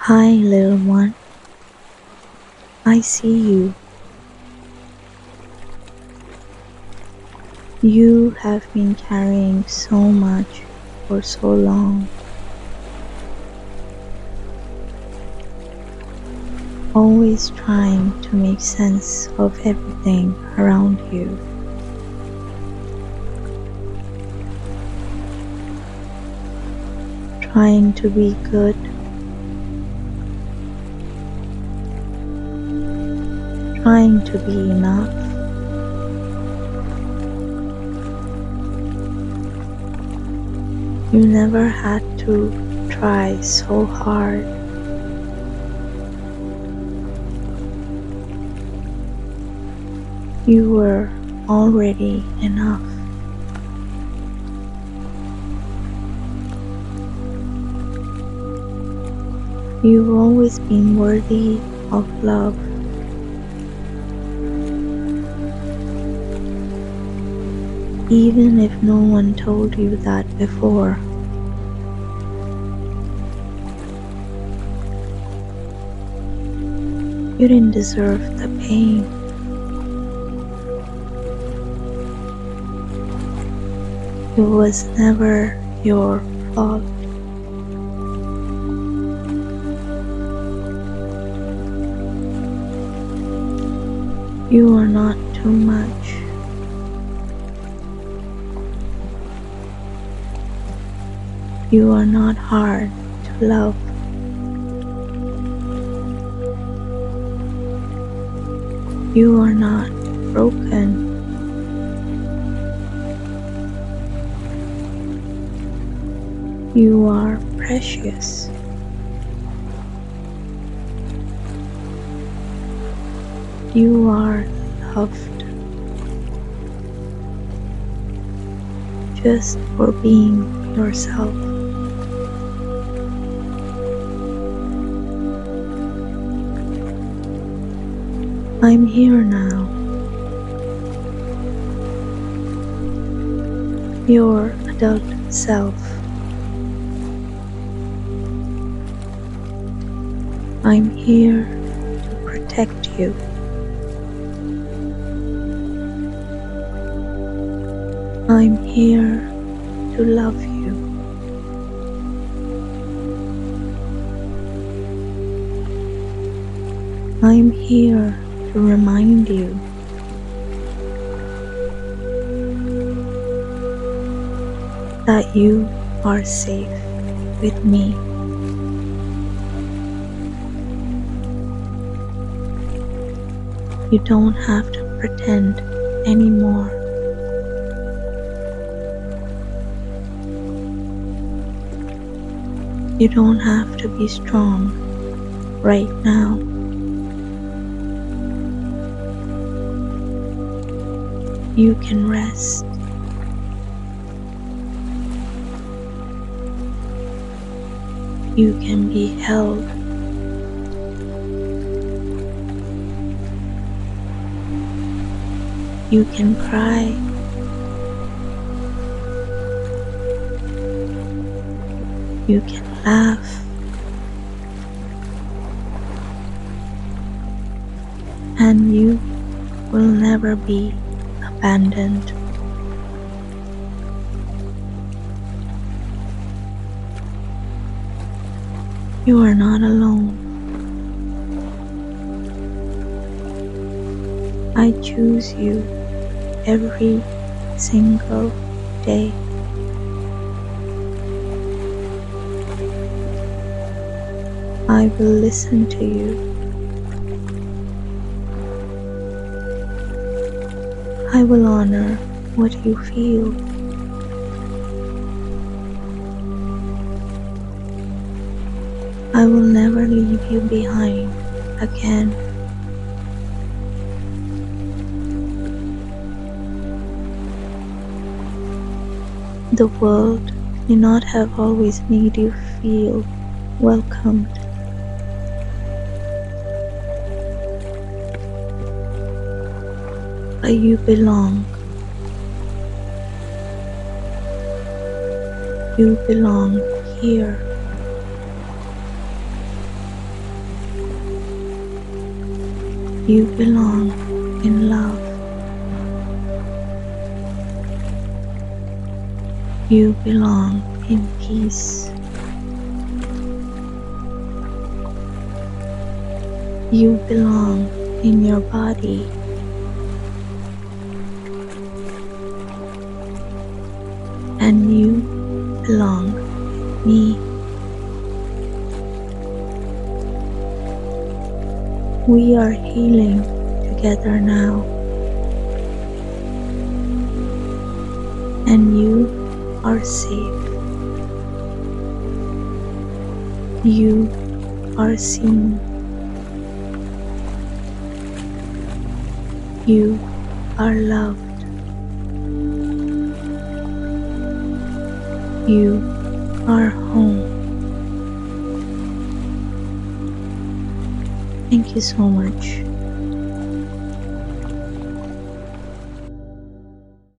Hi, little one. I see you. You have been carrying so much for so long, always trying to make sense of everything around you. Trying to be good, trying to be enough. You never had to try so hard. You were already enough. You've always been worthy of love. Even if no one told you that before. You didn't deserve the pain. It was never your fault. You are not too much. You are not hard to love. You are not broken. You are precious. You are loved just for being yourself. I'm here now. Your adult self. I'm here to protect you. I'm here to love you. I'm here to remind you that you are safe with me. You don't have to pretend anymore. You don't have to be strong right now. You can rest. You can be held. You can cry. You can laugh. And you will never be abandoned. You are not alone. I choose you every single day. I will listen to you. I will honor what you feel. I will never leave you behind again. The world may not have always made you feel welcomed. But you belong. You belong here. You belong in love. You belong in peace. You belong in your body. And you belong with me. We are healing together now. And you are safe. You are seen. You are loved. You are home. Thank you so much.